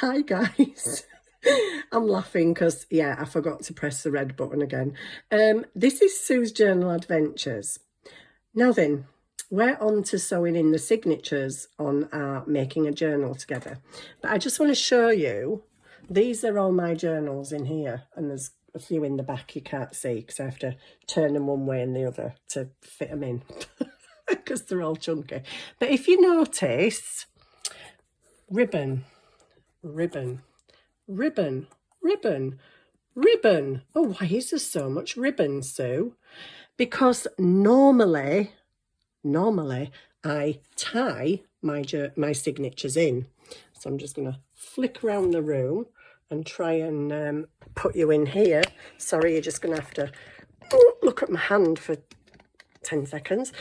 Hi guys. I'm laughing because, yeah, I forgot to press the red button again. This is Sue's Journal Adventures. Now then, we're on to sewing in the signatures on our making a journal together. But I just want to show you, these are all my journals in here, and there's a few in the back you can't see because I have to turn them one way and the other to fit them in because they're all chunky. But if you notice, ribbon, ribbon, ribbon, ribbon, ribbon. Oh, why is there so much ribbon, Sue? Because normally I tie my signatures in. So I'm just going to flick around the room and try and put you in here. Sorry, you're just going to have to look at my hand for 10 seconds.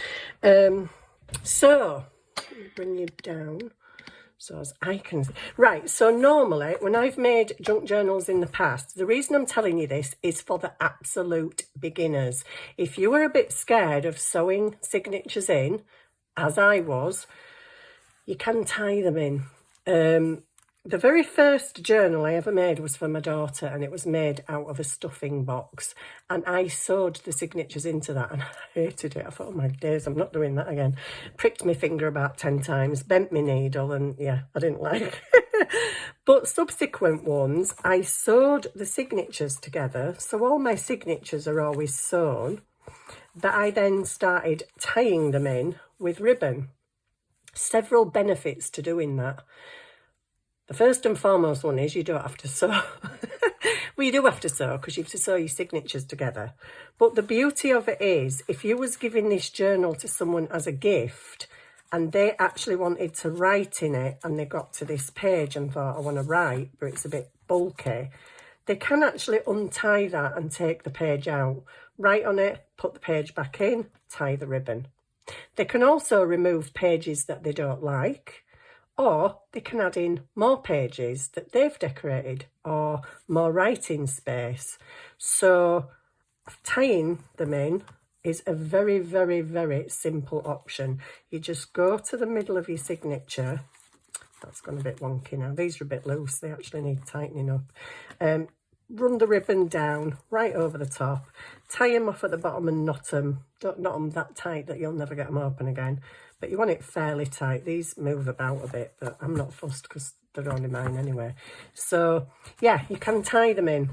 So let me bring you down. So as I can, right, so normally when I've made junk journals in the past, the reason I'm telling you this is for the absolute beginners. If you were a bit scared of sewing signatures in, as I was, you can tie them in. The very first journal I ever made was for my daughter, and it was made out of a stuffing box, and I sewed the signatures into that, and I hated it. I thought, oh my days, I'm not doing that again. Pricked my finger about 10 times, bent my needle, and yeah, I didn't like it. But subsequent ones, I sewed the signatures together, so all my signatures are always sewn, but I then started tying them in with ribbon. Several benefits to doing that. The first and foremost one is you don't have to sew. Well, you do have to sew because you have to sew your signatures together. But the beauty of it is, if you was giving this journal to someone as a gift and they actually wanted to write in it and they got to this page and thought, I want to write, but it's a bit bulky, they can actually untie that and take the page out, write on it, put the page back in, tie the ribbon. They can also remove pages that they don't like, or they can add in more pages that they've decorated or more writing space. So tying them in is a very, very, very simple option. You just go to the middle of your signature. That's gone a bit wonky now. These are a bit loose. They actually need tightening up. Run the ribbon down right over the top. Tie them off at the bottom and knot them. Don't knot them that tight that you'll never get them open again. But you want it fairly tight. These move about a bit, but I'm not fussed because they're only mine anyway. So, yeah, you can tie them in.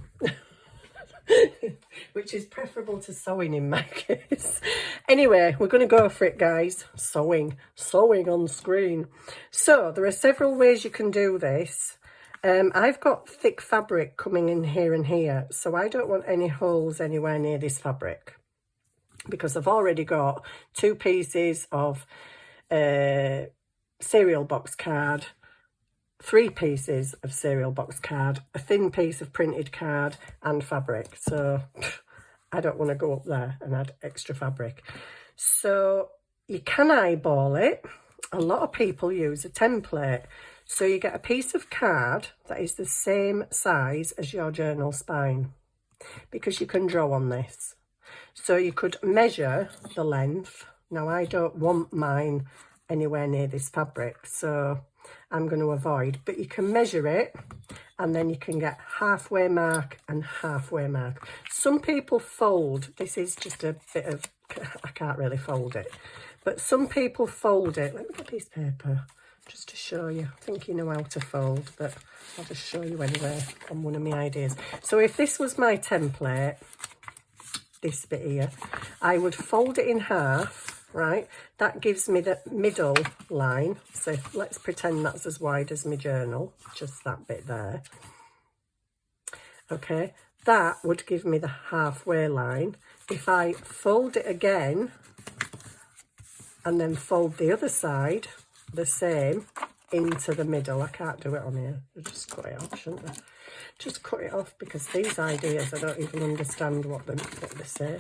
Which is preferable to sewing in my case. Anyway, we're going to go for it, guys. Sewing on screen. So there are several ways you can do this. I've got thick fabric coming in here and here, so I don't want any holes anywhere near this fabric because I've already got 2 pieces of cereal box card, 3 pieces of cereal box card, a thin piece of printed card and fabric. So I don't want to go up there and add extra fabric. So you can eyeball it. A lot of people use a template. So you get a piece of card that is the same size as your journal spine, because you can draw on this. So you could measure the length. Now I don't want mine anywhere near this fabric, so I'm going to avoid, but you can measure it and then you can get halfway mark and halfway mark. Some people fold. This is just a bit of, I can't really fold it, but some people fold it. Let me get a piece of paper just to show you. I think you know how to fold, but I'll just show you anyway on one of my ideas. So if this was my template, this bit here, I would fold it in half, right? That gives me the middle line. So let's pretend that's as wide as my journal, just that bit there. Okay, that would give me the halfway line. If I fold it again and then fold the other side the same into the middle, I can't do it on here. I'll just cut it off, shouldn't I? Just cut it off because these ideas, I don't even understand what they say.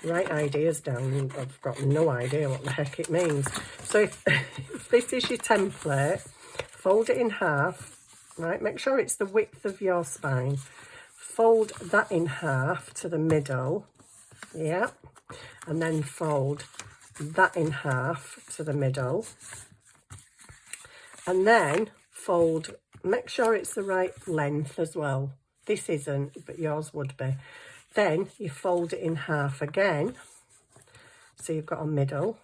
Write ideas down, I've got no idea what the heck it means. So if this is your template, fold it in half, right? Make sure it's the width of your spine. Fold that in half to the middle, yeah, and then fold that in half to the middle, and then fold Make sure it's the right length as well. This isn't, but yours would be. Then you fold it in half again. So you've got a middle,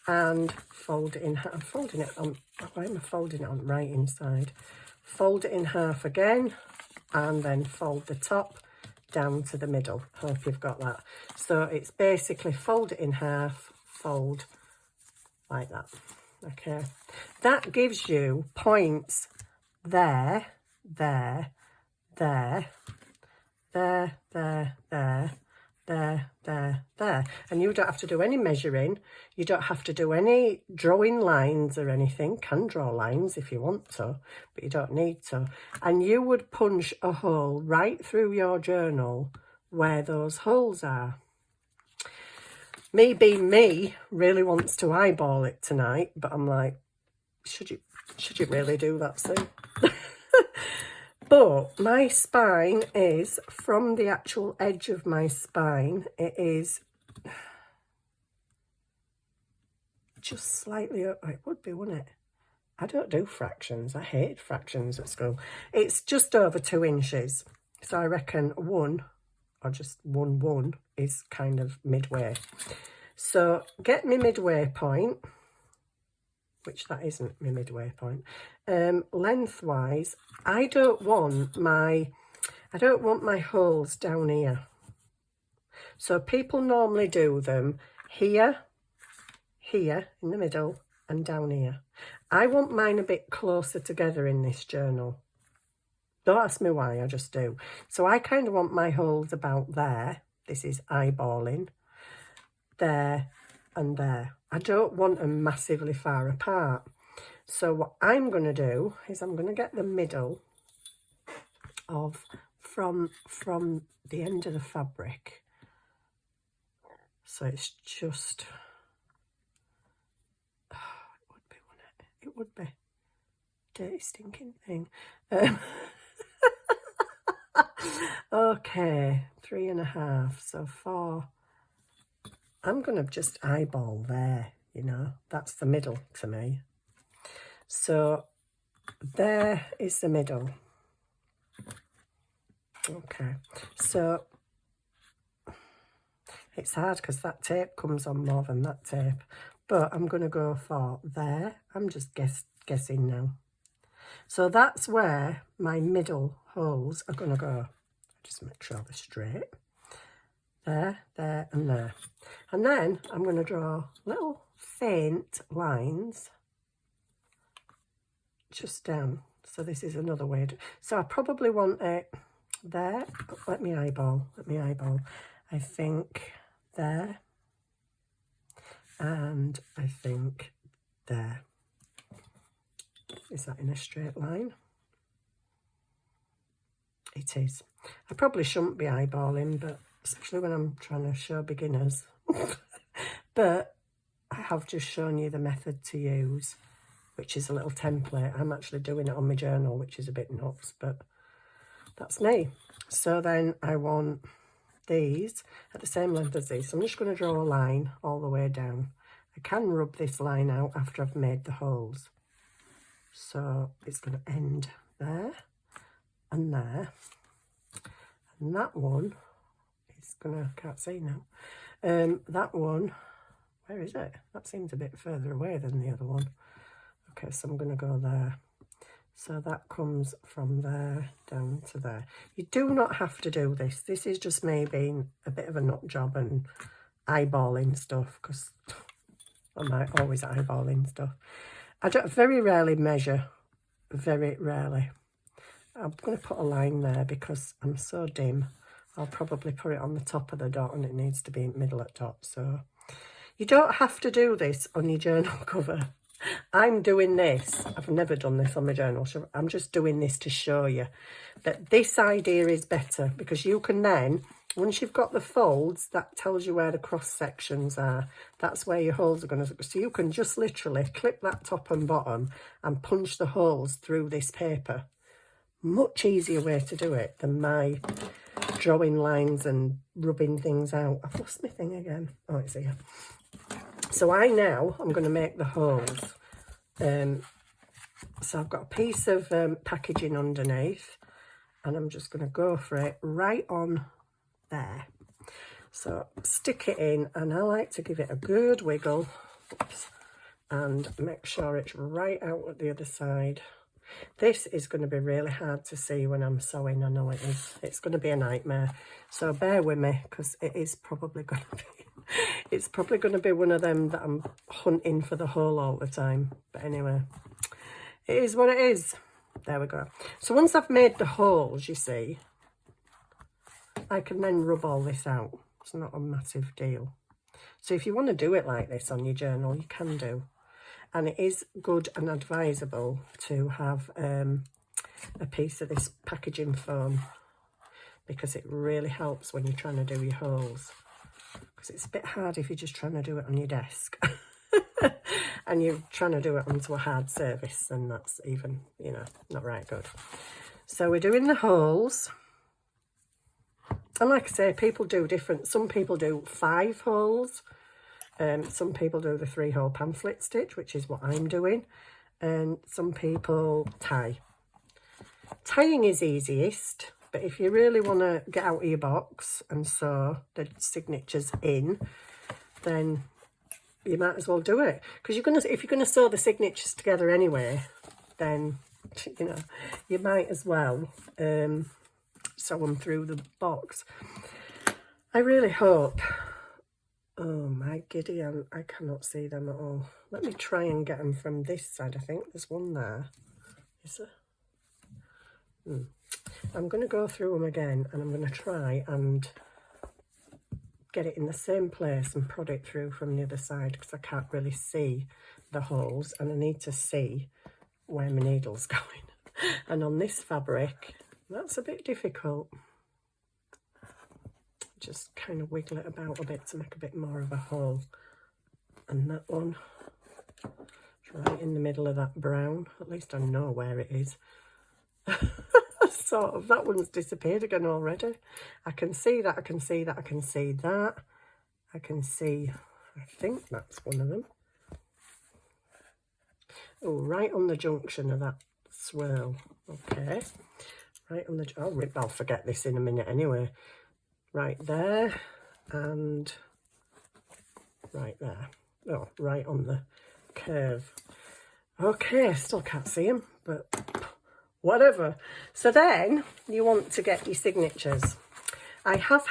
and fold it in half. I'm folding it on, why am I folding it on right inside? Fold it in half again, and then fold the top down to the middle. Hope you've got that. So it's basically fold it in half, fold like that. Okay, that gives you points there, there, there, there, there, there, there, there, there. And you don't have to do any measuring. You don't have to do any drawing lines or anything. Can draw lines if you want to, but you don't need to. And you would punch a hole right through your journal where those holes are. Me being me really wants to eyeball it tonight, but I'm like, should you really do that, Sue? But my spine is, from the actual edge of my spine, it is just slightly up. It would be, wouldn't it? I don't do fractions. I hate fractions at school. It's just over 2 inches. So I reckon 1, or just 1 is kind of midway. So get me midway point, which that isn't my midway point. Lengthwise, I don't want my holes down here. So people normally do them here, here in the middle, and down here. I want mine a bit closer together in this journal. Don't ask me why, I just do. So I kind of want my holes about there. This is eyeballing. There and there. I don't want them massively far apart. So what I'm going to do is I'm going to get the middle of from the end of the fabric. So it's just, oh, it would be, wouldn't it? It would be. Dirty stinking thing. Okay, 3.5, so 4. I'm going to just eyeball there, you know, that's the middle to me. So there is the middle. Okay, so it's hard because that tape comes on more than that tape, but I'm going to go for there. I'm just guessing now. So that's where my middle holes are going to go. Just make sure they're straight. There, there, and there. And then I'm going to draw little faint lines just down. So this is another way. So I probably want it there. Let me eyeball. I think there. And I think there. Is that in a straight line? It is. I probably shouldn't be eyeballing, but especially when I'm trying to show beginners. But I have just shown you the method to use, which is a little template. I'm actually doing it on my journal, which is a bit nuts, but that's me. So then I want these at the same length as these. So I'm just going to draw a line all the way down. I can rub this line out after I've made the holes. So it's going to end there and there. And that one is going to, can't see now. That one, where is it? That seems a bit further away than the other one. Okay, so I'm going to go there. So that comes from there down to there. You do not have to do this. This is just me being a bit of a nut job and eyeballing stuff, because I'm always eyeballing stuff. I don't very rarely measure, very rarely. I'm going to put a line there because I'm so dim. I'll probably put it on the top of the dot and it needs to be in the middle at top. So you don't have to do this on your journal cover. I'm doing this. I've never done this on my journal. So I'm just doing this to show you that this idea is better, because you can then, once you've got the folds, that tells you where the cross sections are. That's where your holes are going to, so you can just literally clip that top and bottom and punch the holes through this paper. Much easier way to do it than my drawing lines and rubbing things out. I've lost my thing again. Oh, it's here. So I'm going to make the holes So I've got a piece of packaging underneath, and I'm just going to go for it right on there. So stick it in, and I like to give it a good wiggle. Oops, and make sure it's right out at the other side. This is going to be really hard to see when I'm sewing, I know it is. It's going to be a nightmare, so bear with me, because it is probably going to be, it's probably going to be one of them that I'm hunting for the hole all the time. But anyway, it is what it is. There we go. So once I've made the holes, you see, I can then rub all this out. It's not a massive deal. So if you want to do it like this on your journal, you can do. And it is good and advisable to have a piece of this packaging foam, because it really helps when you're trying to do your holes. Because it's a bit hard if you're just trying to do it on your desk and you're trying to do it onto a hard surface, and that's even, you know, not right good. So we're doing the holes. And like I say, people do different. Some people do 5 holes. Some people do the 3-hole pamphlet stitch, which is what I'm doing. And some people tie. Tying is easiest, but if you really want to get out of your box and sew the signatures in, then you might as well do it. Because if you're gonna sew the signatures together anyway, then, you know, you might as well sew them through the box. I really hope. Oh my giddy, I cannot see them at all. Let me try and get them from this side. I think there's one there. Is there? I'm going to go through them again, and I'm going to try and get it in the same place and prod it through from the other side, because I can't really see the holes, and I need to see where my needle's going. And on this fabric, that's a bit difficult. Just kind of wiggle it about a bit to make a bit more of a hole. And that one, right in the middle of that brown. At least I know where it is. Sort of, that one's disappeared again already. I can see that, I can see that, I can see that. I can see, I think that's one of them. Oh, right on the junction of that swirl. Okay. Right on the, I'll forget this in a minute anyway. Right there, and right there. Oh, right on the curve. Okay, I still can't see them, but whatever. So then you want to get your signatures. I have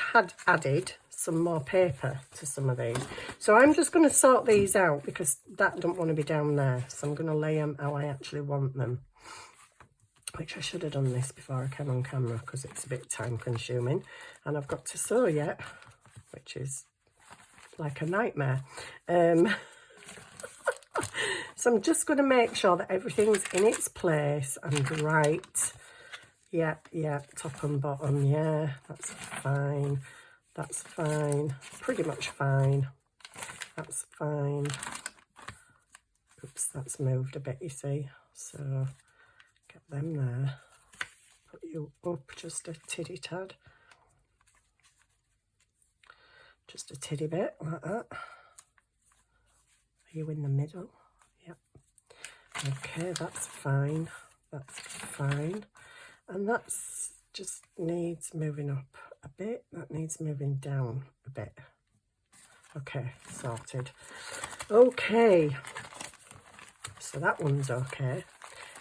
added some more paper to some of these. So I'm just going to sort these out, because that don't want to be down there. So I'm going to lay them how I actually want them. Which I should have done this before I came on camera, because it's a bit time consuming and I've got to sew yet, which is like a nightmare. So I'm just going to make sure that everything's in its place and right. Yeah, top and bottom, yeah, that's fine. That's fine, pretty much fine. That's fine. Oops, that's moved a bit, you see. So get them there. Put you up just a tiddy tad. Just a tiddy bit like that. Are you in the middle? Yep. Okay, that's fine. That's fine. And that's just needs moving up a bit. That needs moving down a bit. Okay, sorted. Okay. So that one's okay.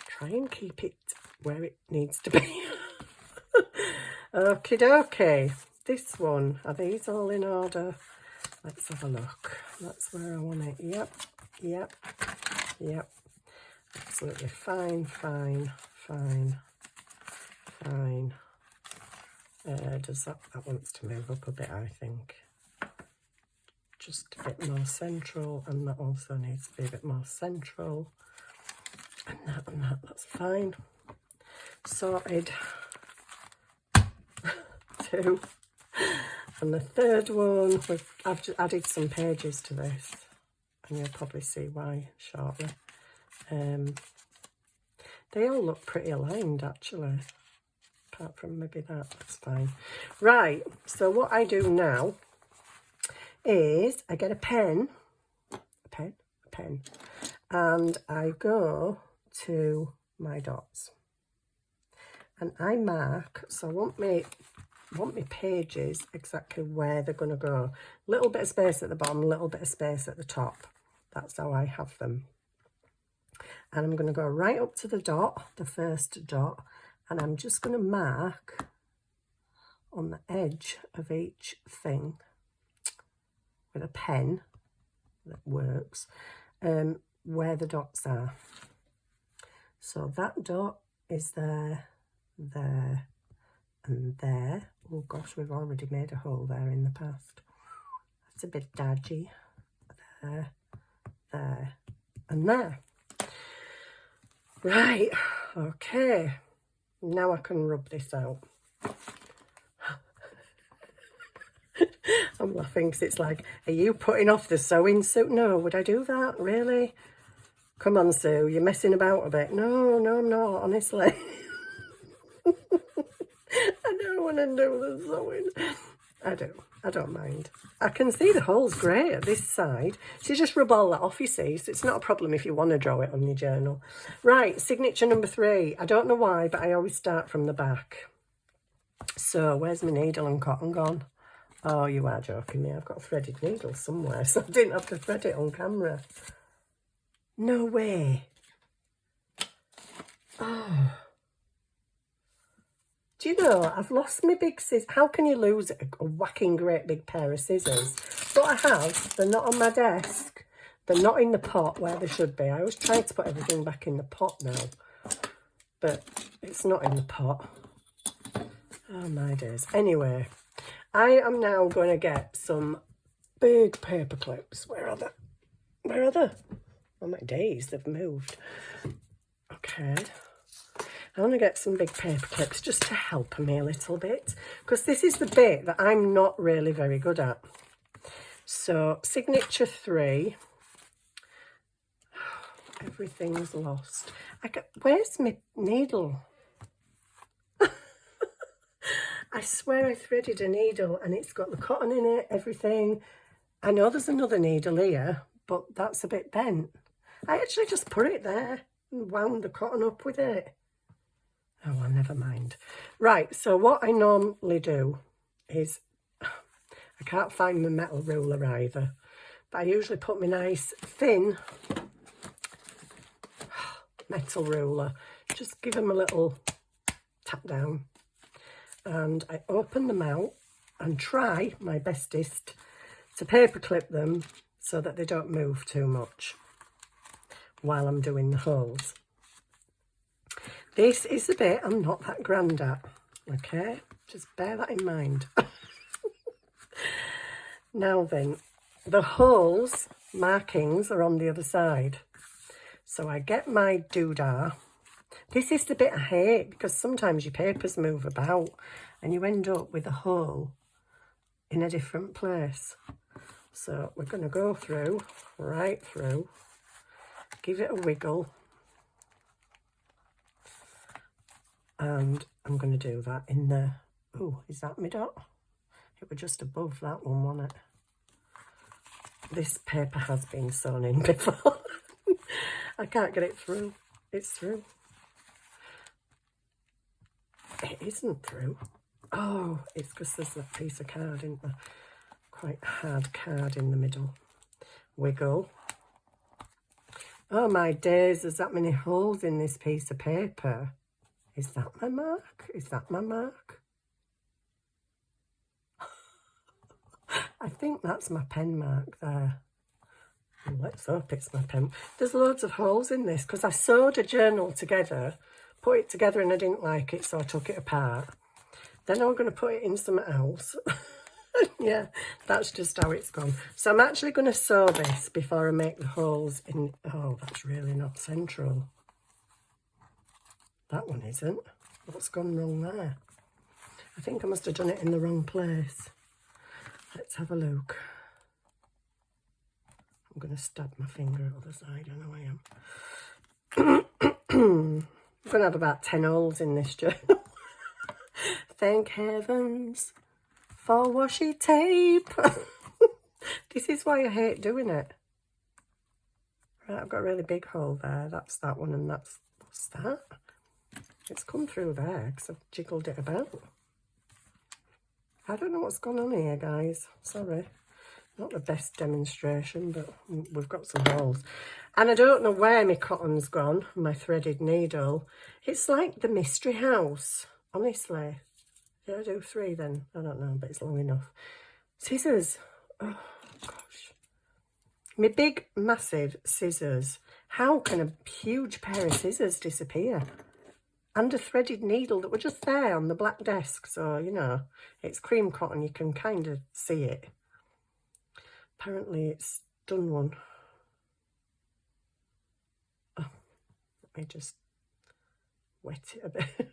Try and keep it where it needs to be. Okie dokie. This one, are these all in order? Let's have a look. That's where I want it. Yep, yep, yep. Absolutely fine, fine, fine, fine. Does that wants to move up a bit, I think. Just a bit more central, and that also needs to be a bit more central. And that's fine. Sorted. 2. And the third one, I've just added some pages to this, and you'll probably see why shortly. They all look pretty aligned, actually, apart from maybe that's fine. Right, so what I do now is I get a pen, and I go to my dots. And I mark, so I want my pages exactly where they're going to go. Little bit of space at the bottom, little bit of space at the top. That's how I have them. And I'm going to go right up to the dot, the first dot, and I'm just going to mark on the edge of each thing with a pen that works, where the dots are. So that dot is there, there, and there. Oh gosh, we've already made a hole there in the past. That's a bit dodgy. There, there, and there. Right, okay. Now I can rub this out. I'm laughing because it's like, are you putting off the sewing suit? No, would I do that? Really? Come on, Sue, you're messing about a bit. No, I'm not, honestly. I don't want to do the sewing. I don't mind. I can see the holes great at this side. So you just rub all that off, you see. So it's not a problem if you want to draw it on your journal. Right, signature number 3. I don't know why, but I always start from the back. So where's my needle and cotton gone? Oh, you are joking me. I've got a threaded needle somewhere, so I didn't have to thread it on camera. No way. Oh. Do you know, I've lost my big scissors. How can you lose a whacking great big pair of scissors? But I have. They're not on my desk. They're not in the pot where they should be. I always try to put everything back in the pot now. But it's not in the pot. Oh, my days. Anyway, I am now going to get some big paper clips. Where are they? Where are they? Oh, my days, they've moved. Okay. I want to get some big paper clips just to help me a little bit, because this is the bit that I'm not really very good at. So signature 3. Everything's lost. Where's my needle? I swear I threaded a needle and it's got the cotton in it, everything. I know there's another needle here, but that's a bit bent. I actually just put it there and wound the cotton up with it. Oh, well, never mind. Right, so what I normally do is, I can't find my metal ruler either, but I usually put my nice thin metal ruler, just give them a little tap down, and I open them out and try my bestest to paper clip them so that they don't move too much while I'm doing the holes. This is the bit I'm not that grand at, okay? Just bear that in mind. Now then, the holes markings are on the other side. So I get my doodah. This is the bit I hate, because sometimes your papers move about and you end up with a hole in a different place. So we're going to go through, right through, give it a wiggle. And I'm going to do that in the... Oh, is that my dot? It was just above that one, wasn't it? This paper has been sewn in before. I can't get it through. It's through. It isn't through. Oh, it's because there's a piece of card, isn't there? Quite hard card in the middle. Wiggle. Oh my days, there's that many holes in this piece of paper. Is that my mark? Is that my mark? I think that's my pen mark there. Let's hope it's my pen. There's loads of holes in this because I sewed a journal together, put it together and I didn't like it, so I took it apart. Then I'm going to put it in something else. Yeah, that's just how it's gone. So I'm actually going to sew this before I make the holes in. Oh, that's really not central. That one isn't. What's gone wrong there? I think I must have done it in the wrong place. Let's have a look. I'm going to stab my finger at the other side. I know I am. I'm going to have about 10 holes in this journal. Thank heavens for washi tape. This is why I hate doing it. Right, I've got a really big hole there. That's that one and that's What's that? It's come through there because I've jiggled it about. I don't know what's gone on here, guys. Sorry. Not the best demonstration, but we've got some holes. And I don't know where my cotton's gone, my threaded needle. It's like the Mystery House, honestly. Did I do 3 then? I don't know, but it's long enough. Scissors. Oh, gosh. My big, massive scissors. How can a huge pair of scissors disappear? And a threaded needle that were just there on the black desk. So, you know, it's cream cotton. You can kind of see it. Apparently it's done one. Oh, let me just wet it a bit.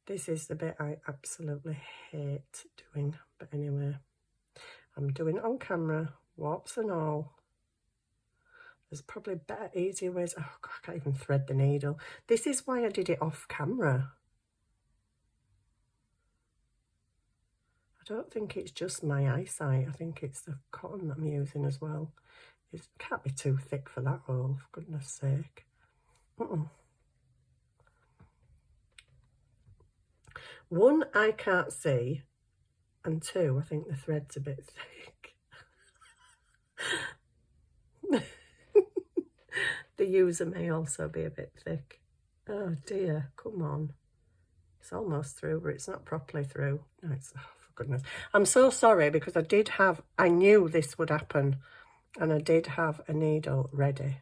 This is the bit I absolutely hate doing. But anyway, I'm doing it on camera, warps and all. There's probably better, easier ways. Oh, God, I can't even thread the needle. This is why I did it off camera. I don't think it's just my eyesight. I think it's the cotton that I'm using as well. It can't be too thick for that hole, for goodness sake. One, I can't see. And 2, I think the thread's a bit thick. The user may also be a bit thick. Oh dear, come on. It's almost through, but it's not properly through. No, it's, oh, for goodness. I'm so sorry because I knew this would happen and I did have a needle ready.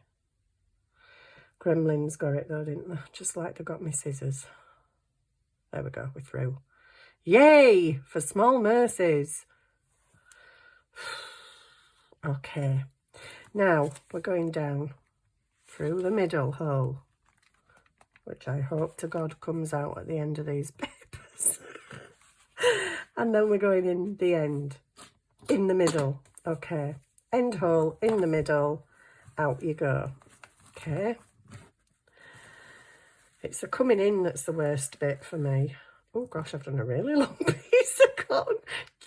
Gremlins got it though, didn't they? Just like they got my scissors. There we go, we're through. Yay, for small mercies. Okay, now we're going down through the middle hole, which I hope to God comes out at the end of these papers. And then we're going in the end, in the middle. Okay, end hole, in the middle, out you go. Okay. It's the coming in that's the worst bit for me. Oh gosh, I've done a really long piece of cotton.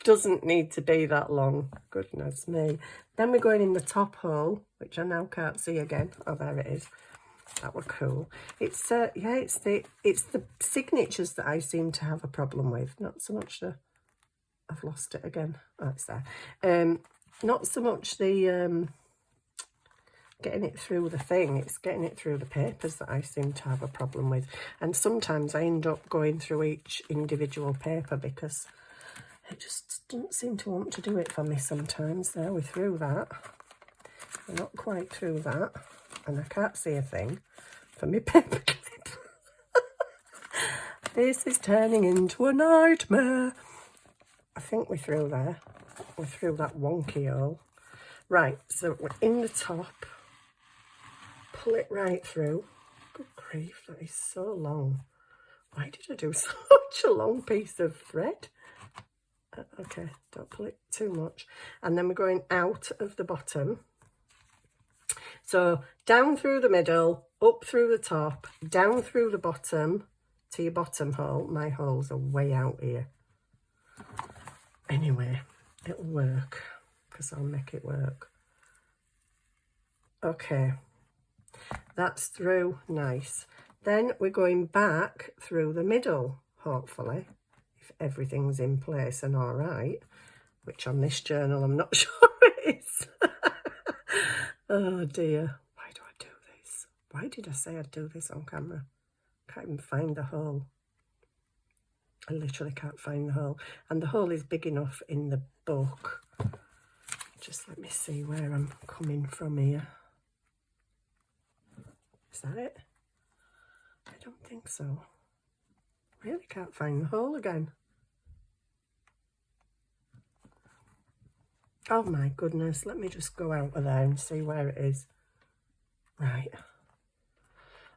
Doesn't need to be that long. Goodness me. Then we're going in the top hole, which I now can't see again. Oh, there it is. That were cool. It's yeah, it's the signatures that I seem to have a problem with. Not so much the, I've lost it again. Oh, it's there. Not so much the getting it through the thing, it's getting it through the papers that I seem to have a problem with. And sometimes I end up going through each individual paper because it just doesn't seem to want to do it for me sometimes. There, we're through that. We're not quite through that. And I can't see a thing for my paper clip. This is turning into a nightmare. I think we're through there. We're through that wonky hole. Right, so we're in the top. Pull it right through. Good grief, that is so long. Why did I do such a long piece of thread? Okay, don't pull it too much. And then we're going out of the bottom. So down through the middle, up through the top, down through the bottom to your bottom hole. My holes are way out here. Anyway, it'll work because I'll make it work. Okay. That's through, nice. Then we're going back through the middle, hopefully, if everything's in place and all right, which on this journal I'm not sure it is. Oh dear, why do I do this? Why did I say I'd do this on camera? Can't even find the hole. I literally can't find the hole. And the hole is big enough in the book. Just let me see where I'm coming from here. Is that it? I don't think so. Really can't find the hole again. Oh my goodness, let me just go out of there and see where it is. Right.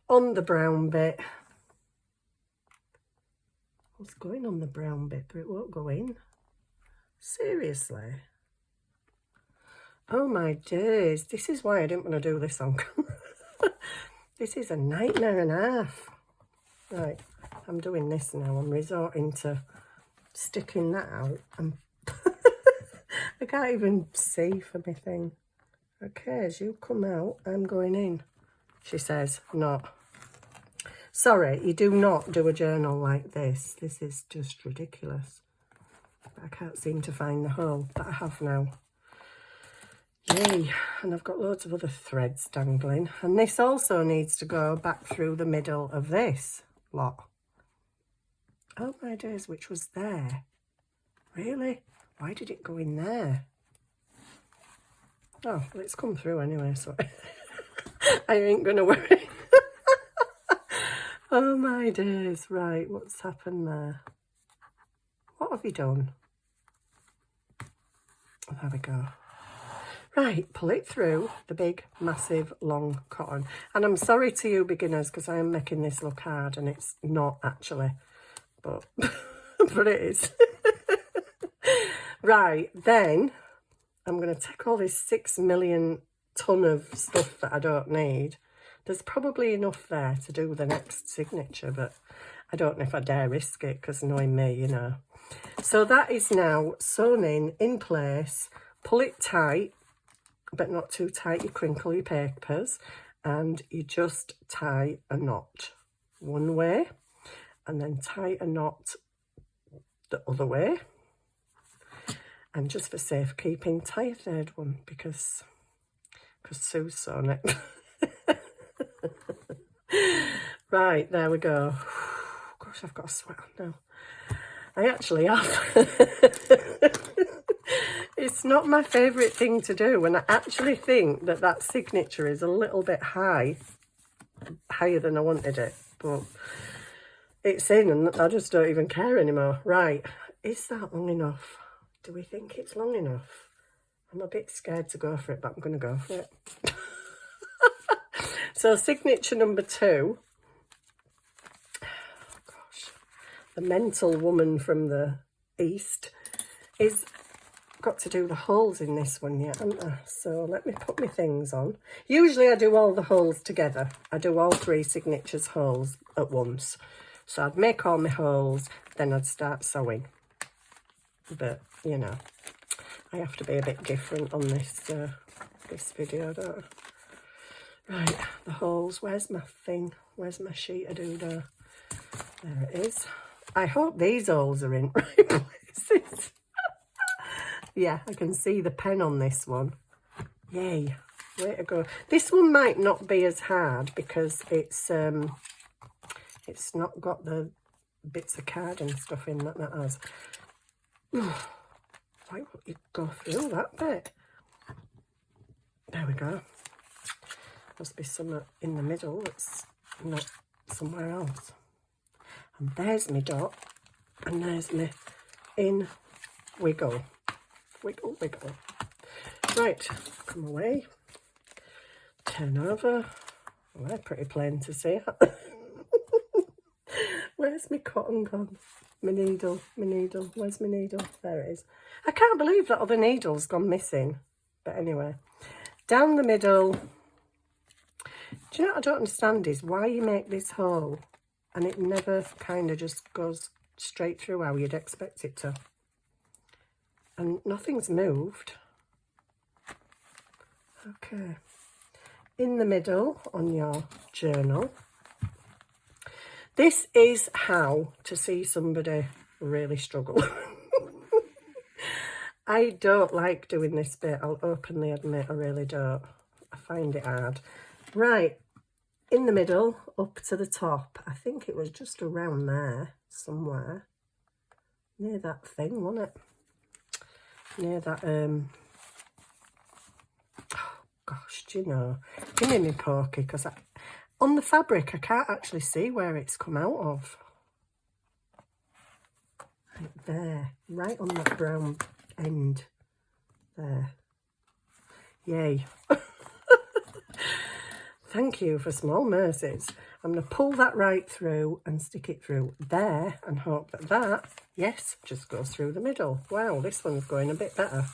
On the brown bit. What's going on the brown bit, but it won't go in? Seriously? Oh my days, this is why I didn't want to do this on camera. This is a nightmare and a half. Right, I'm doing this now. I'm resorting to sticking that out. I can't even see for my thing. Okay, as you come out, I'm going in. She says, not. Sorry, you do not do a journal like this. This is just ridiculous. But I can't seem to find the hole, but I have now. Yay. And I've got loads of other threads dangling. And this also needs to go back through the middle of this lot. Oh my days, which was there. Really? Why did it go in there? Oh, well, it's come through anyway, so I ain't gonna worry. Oh my days. Right, what's happened there? What have you done? There we go. Right, pull it through the big, massive, long cotton. And I'm sorry to you beginners because I am making this look hard and it's not actually, but, but it is. Right, then I'm going to take all this 6 million ton of stuff that I don't need. There's probably enough there to do the next signature, but I don't know if I dare risk it because knowing me, you know. So that is now sewn in place. Pull it tight, but not too tight. You crinkle your papers and you just tie a knot one way and then tie a knot the other way. And just for safekeeping, tie a third one because Sue's sewn it. Right, there we go. Gosh, I've got a sweat on now. I actually have. It's not my favourite thing to do when I actually think that that signature is a little bit higher than I wanted it. But it's in and I just don't even care anymore. Right, is that long enough? Do we think it's long enough? I'm a bit scared to go for it, but I'm going to go for it. So signature number 2. Oh, gosh. The mental woman from the east is got to do the holes in this one yet, haven't I? So let me put my things on. Usually I do all the holes together. I do all 3 signatures holes at once. So I'd make all my holes, then I'd start sewing. But, you know, I have to be a bit different on this this video, don't I? Right, the holes. Where's my thing? Where's my sheet of doodah? There it is. I hope these holes are in right places. Yeah, I can see the pen on this one. Yay, way to go. This one might not be as hard because it's not got the bits of card and stuff in that has. Why won't you go through that bit? There we go. Must be somewhere in the middle that's not somewhere else. And there's my dot, and there's my in wiggle. Wiggle, wiggle. Right, come away. Turn over. Well, they're pretty plain to see. Where's my cotton gone? My needle, where's my needle? There it is. I can't believe that other needle's gone missing. But anyway, down the middle. Do you know what I don't understand is why you make this hole and it never kind of just goes straight through how you'd expect it to. And nothing's moved. Okay. In the middle on your journal. This is how to see somebody really struggle. I don't like doing this bit. I'll openly admit I really don't. I find it hard. Right, in the middle, up to the top. I think it was just around there somewhere. Near that thing, wasn't it? Near that, oh gosh, do you know? Give me my pokey, because on the fabric, I can't actually see where it's come out of. Right there, right on that brown end. There. Yay. Thank you for small mercies. I'm going to pull that right through and stick it through there and hope that that, yes, just goes through the middle. Wow, this one's going a bit better.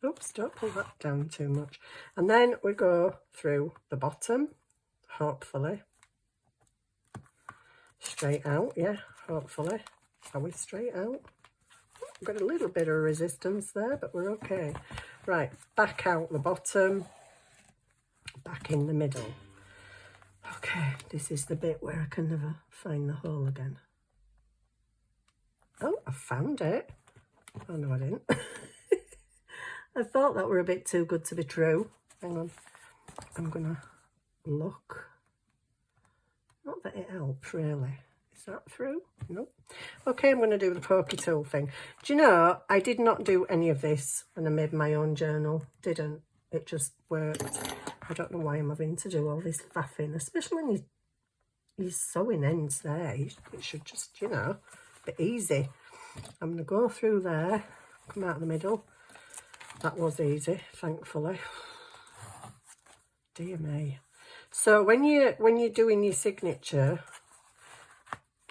Whew. Oops, don't pull that down too much. And then we go through the bottom, hopefully. Straight out, yeah, hopefully. Are we straight out? Got a little bit of resistance there, but we're okay. Right, back out the bottom, back in the middle. Okay, this is the bit where I can never find the hole again. Oh, I found it. Oh, no, I didn't. I thought that were a bit too good to be true. Hang on. I'm going to look. Not that it helps, really. Is that through? Nope. Okay, I'm going to do the pokey tool thing. Do you know, I did not do any of this when I made my own journal. Didn't. It just worked. I don't know why I'm having to do all this faffing, especially when you're sewing ends there. It should just, you know, be easy. I'm going to go through there, come out of the middle. That was easy, thankfully. Dear me. So when you're doing your signature,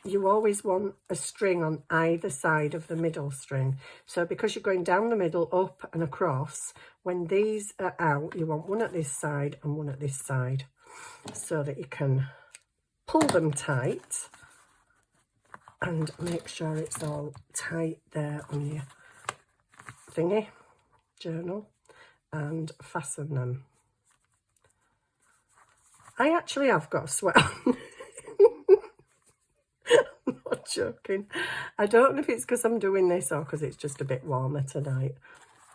you always want a string on either side of the middle string. So because you're going down the middle, up and across, when these are out, you want one at this side and one at this side, so that you can pull them tight and make sure it's all tight there on your thingy, journal, and fasten them. I actually have got a sweat on. I'm not joking. I don't know if it's because I'm doing this or because it's just a bit warmer tonight.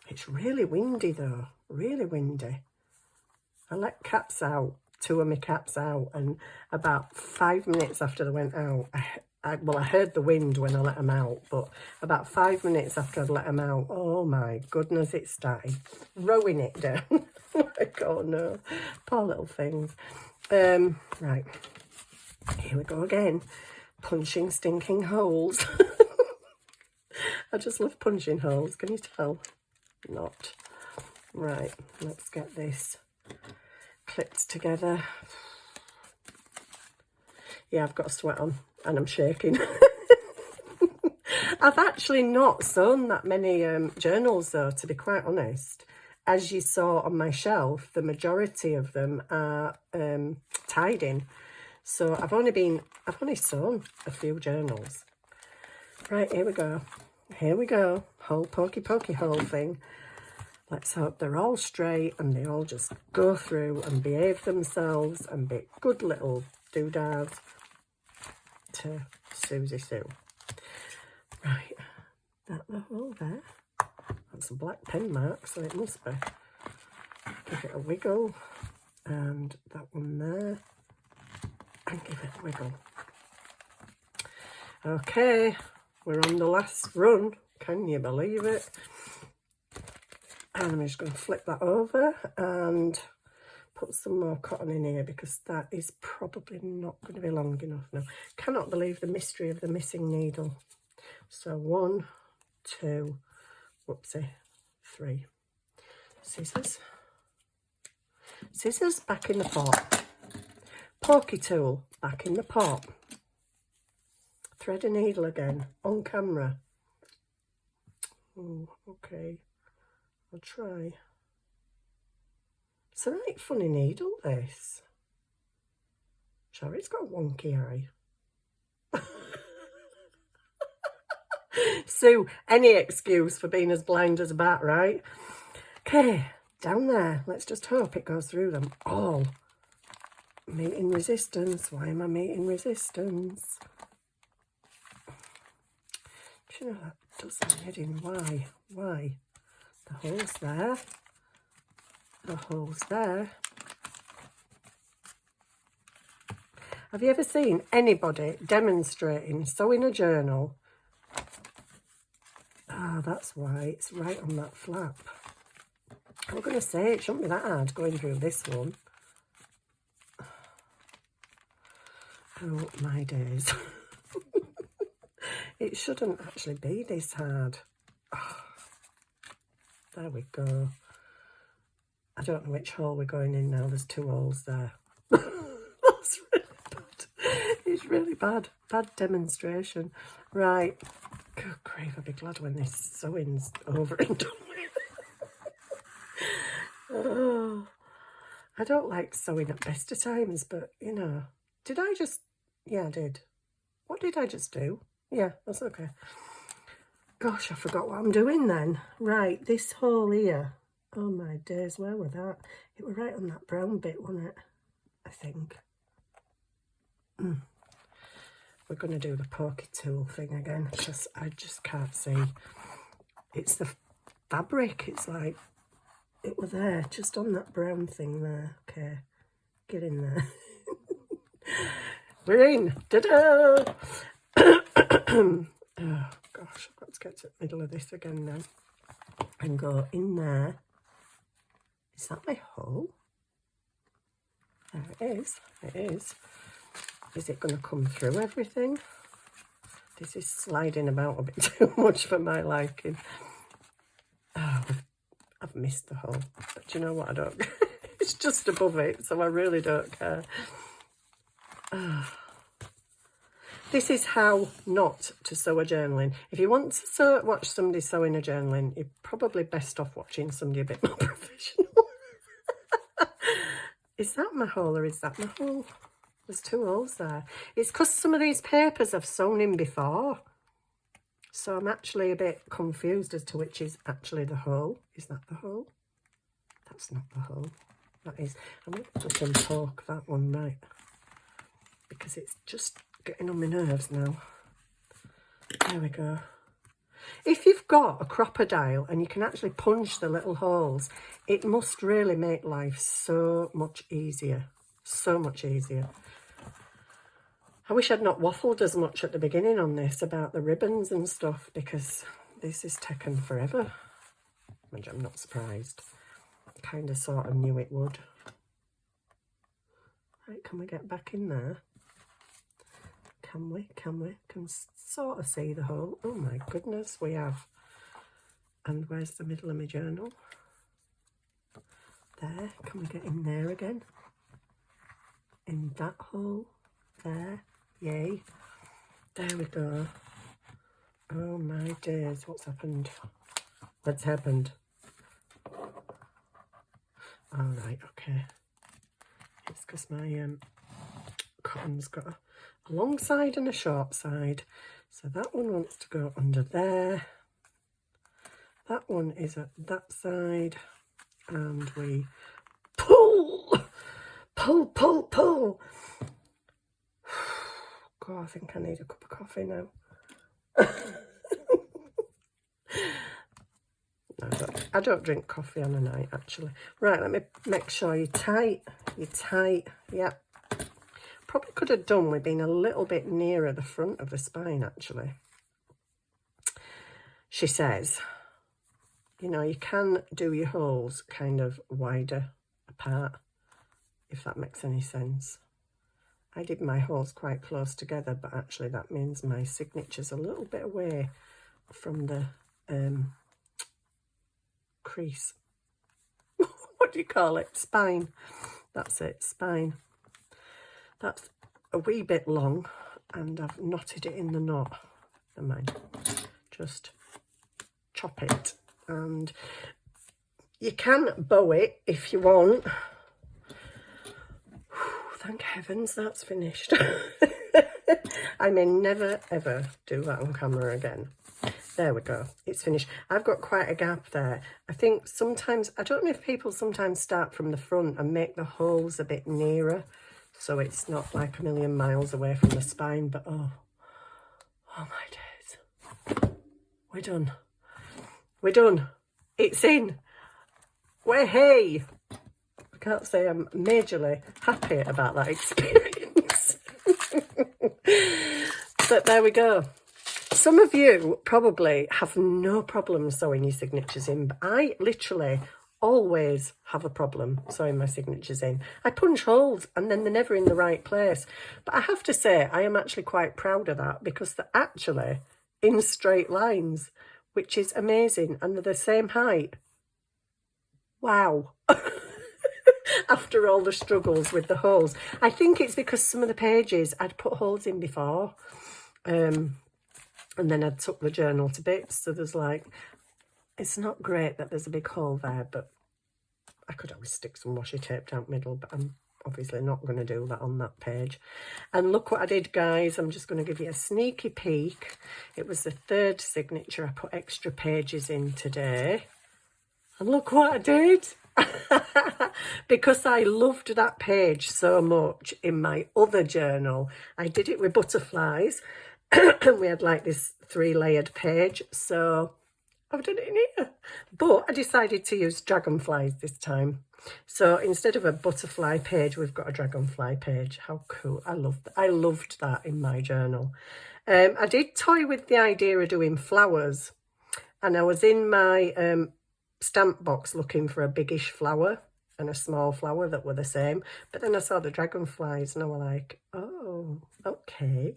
It's really windy though, really windy. I let cats out, 2 of my cats out, and about 5 minutes after they went out, well, I heard the wind when I let them out, but about 5 minutes after I'd let them out, oh my goodness, it started rowing it down. Like, oh no, poor little things. Right, here we go again, punching stinking holes. I just love punching holes, can you tell? Not. Right, let's get this clipped together. Yeah, I've got a sweat on and I'm shaking. I've actually not sewn that many journals though, to be quite honest. As you saw on my shelf, the majority of them are tied in. So I've only sewn a few journals. Right, here we go. Here we go. Whole pokey hole thing. Let's hope they're all straight and they all just go through and behave themselves and be good little doodads to Susie Sue. Right, that the hole there. That's a black pen mark, so it must be. Give it a wiggle, and that one there, and give it a wiggle. Okay, we're on the last run. Can you believe it? And I'm just going to flip that over and put some more cotton in here because that is probably not going to be long enough now. Cannot believe the mystery of the missing needle. So 1, 2, whoopsie, 3. Scissors. Scissors back in the pot. Pokey tool back in the pot. Thread a needle again on camera. Oh, okay. I'll try. It's a right funny needle, this. Sure, it's got a wonky eye. Sue, any excuse for being as blind as a bat, right? Okay, down there. Let's just hope it goes through them all. Meeting resistance. Why am I meeting resistance? Do you know, that does my head in. Why? Why? The hole's there. The hole's there. Have you ever seen anybody demonstrating sewing a journal? Ah, that's why it's right on that flap. I'm going to say it shouldn't be that hard going through this one. Oh my days. It shouldn't actually be this hard. Oh, there we go. I don't know which hole we're going in now. There's 2 holes there. That's really bad. It's really bad. Bad demonstration. Right. Good grief, I'll be glad when this sewing's over and done with. Oh, I don't like sewing at best of times, but, you know. Did I just... Yeah, I did. What did I just do? Yeah, that's okay. Gosh, I forgot what I'm doing then. Right, this hole here. Oh my days, where were that? It were right on that brown bit, wasn't it? I think. We're going to do the pokey tool thing again because I just can't see. It's the fabric. It's like, it were there, just on that brown thing there. Okay, get in there. We're in. Ta-da! Oh gosh, I've got to get to the middle of this again now. And go in there. Is that my hole? There it is. It is. Is it going to come through everything? This is sliding about a bit too much for my liking. Oh, I've missed the hole. But do you know what? I don't. It's just above it, so I really don't care. Oh. This is how not to sew a journaling. If you want to watch somebody sewing a journaling, you're probably best off watching somebody a bit more professional. Is that my hole or is that my hole? There's two holes there. It's because some of these papers I've sewn in before. So I'm actually a bit confused as to which is actually the hole. Is that the hole? That's not the hole. That is. I'm going to just uncork that one right. Because it's just getting on my nerves now. There we go. If you've got a crocodile and you can actually punch the little holes, it must really make life so much easier. So much easier. I wish I'd not waffled as much at the beginning on this about the ribbons and stuff, because this is taken forever. Which I'm not surprised. Kind of sort of knew it would. Right, can we get back in there? Can we? Can we? Can sort of see the hole. Oh my goodness, we have. And where's the middle of my journal? There. Can we get in there again? In that hole. There. Yay. There we go. Oh my days, what's happened? What's happened? Alright, okay. It's because my cotton's got a long side and a short side. So that one wants to go under there. That one is at that side. And we pull! Pull, pull, pull! God, I think I need a cup of coffee now. No, I don't drink coffee on a night, actually. Right, let me make sure you're tight. You're tight. Yep. Probably could have done with being a little bit nearer the front of the spine, actually. She says, you know, you can do your holes kind of wider apart, if that makes any sense. I did my holes quite close together, but actually that means my signature's a little bit away from the crease. What do you call it? Spine. That's it, spine. That's a wee bit long, and I've knotted it in the knot. Never mind. Just chop it, and you can bow it if you want. Thank heavens that's finished. I may never ever do that on camera again. There we go, it's finished. I've got quite a gap there. I think sometimes, I don't know if people sometimes start from the front and make the holes a bit nearer, so it's not like a million miles away from the spine, but oh my days. We're done. We're done. It's in. We're hey. I can't say I'm majorly happy about that experience. But there we go. Some of you probably have no problem sewing your signatures in, but I literally always have a problem sewing my signatures in. I punch holes and then they're never in the right place. But I have to say, I am actually quite proud of that, because they're actually in straight lines, which is amazing, and they're the same height. Wow. After all the struggles with the holes. I think it's because some of the pages I'd put holes in before. And then I'd took the journal to bits. So there's like, it's not great that there's a big hole there, but I could always stick some washi tape down the middle, but I'm obviously not going to do that on that page. And look what I did, guys. I'm just going to give you a sneaky peek. It was the third signature. I put extra pages in today. And look what I did. Because I loved that page so much in my other journal, I did it with butterflies. And we had like this 3-layered page. So I've done it in here. But I decided to use dragonflies this time. So instead of a butterfly page, we've got a dragonfly page. How cool. I loved that in my journal. I did toy with the idea of doing flowers. And I was in my stamp box looking for a biggish flower and a small flower that were the same. But then I saw the dragonflies and I was like, oh, okay.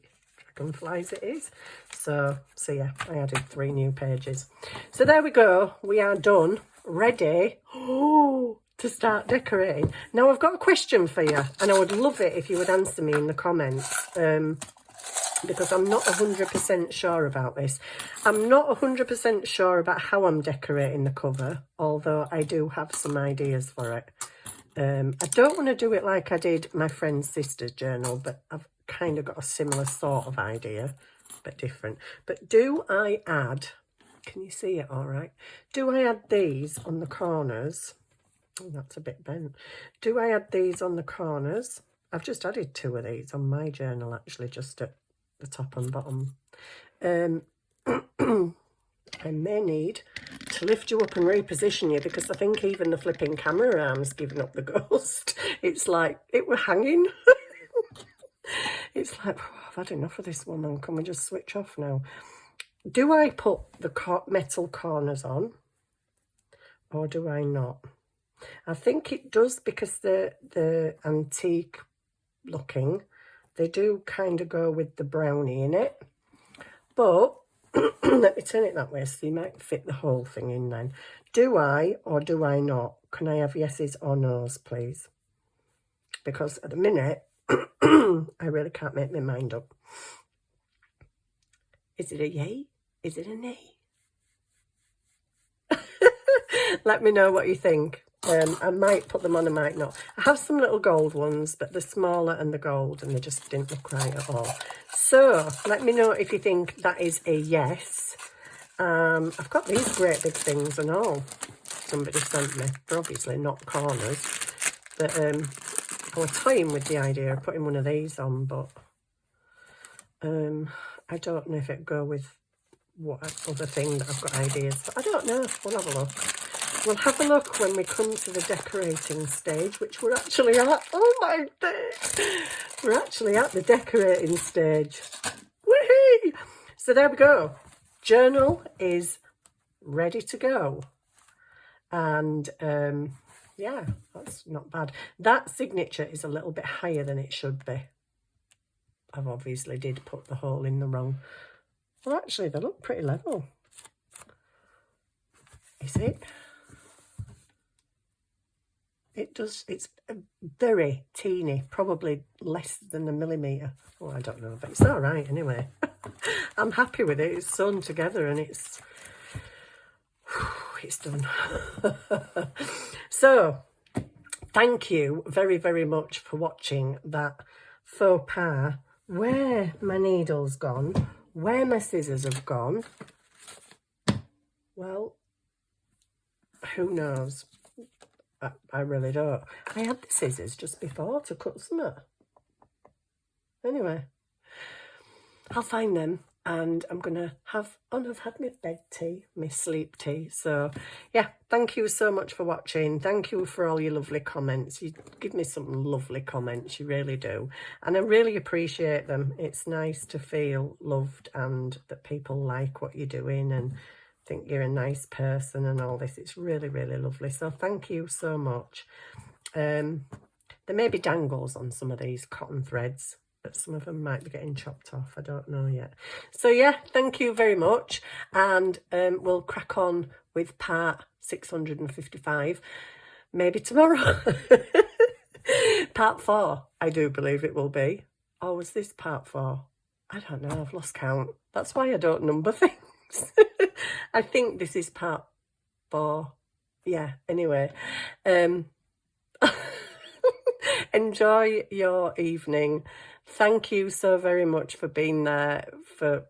Dragonflies it is. So yeah, I added 3 new pages. So there we go. We are done. Ready to start decorating. Now I've got a question for you, and I would love it if you would answer me in the comments. Because I'm not 100% sure about this. I'm not 100% sure about how I'm decorating the cover, although I do have some ideas for it. I don't want to do it like I did my friend's sister's journal, but I've kind of got a similar sort of idea, but different. But do I add, can you see it all right? Do I add these on the corners? Oh, that's a bit bent. Do I add these on the corners? I've just added 2 of these on my journal, actually, just at the top and bottom. I may need to lift you up and reposition you, because I think even the flipping camera arm's giving up the ghost. It's like it were hanging. It's like, oh, I've had enough of this woman. Can we just switch off now? Do I put the metal corners on, or do I not? I think it does, because the antique looking, they do kind of go with the brownie in it. But let me turn it that way so you might fit the whole thing in then. Do I or do I not? Can I have yeses or nos, please? Because at the minute, I really can't make my mind up. Is it a yay? Is it a nay? Let me know what you think. I might put them on, I might not. I have some little gold ones, but they're smaller and the gold, and they just didn't look right at all. So let me know if you think that is a yes. I've got these great big things and all somebody sent me. They're obviously not corners, but I was toying with the idea of putting one of these on, but I don't know if it'd go with what other thing that I've got ideas for. I don't know. We'll have a look. We'll have a look when we come to the decorating stage, which we're actually at. Oh my days! We're actually at the decorating stage. Woohoo! So there we go. Journal is ready to go. And yeah, that's not bad. That signature is a little bit higher than it should be. I've obviously did put the hole in the wrong. Well, actually, they look pretty level. Is it? It does, it's very teeny, probably less than a millimetre. Oh, I don't know, but it's all right anyway. I'm happy with it. It's sewn together and it's done. So, thank you very, very much for watching that faux pas. Where my needle's gone, where my scissors have gone, well, who knows? I really don't. I had the scissors just before to cut something. Anyway, I'll find them and I'm going to have, I've had my bed tea, my sleep tea. So, yeah, thank you so much for watching. Thank you for all your lovely comments. You give me some lovely comments, you really do. And I really appreciate them. It's nice to feel loved and that people like what you're doing and think you're a nice person and all this. It's really, really lovely. So thank you so much. There may be dangles on some of these cotton threads, but some of them might be getting chopped off. I don't know yet. So yeah, thank you very much. And we'll crack on with part 655, maybe tomorrow. Part 4, I do believe it will be. Or was this part 4? I don't know, I've lost count. That's why I don't number things. I think this is part 4. Yeah, anyway. Enjoy your evening. Thank you so very much for being there, for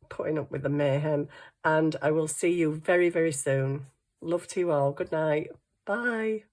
putting up with the mayhem. And I will see you very, very soon. Love to you all. Good night. Bye.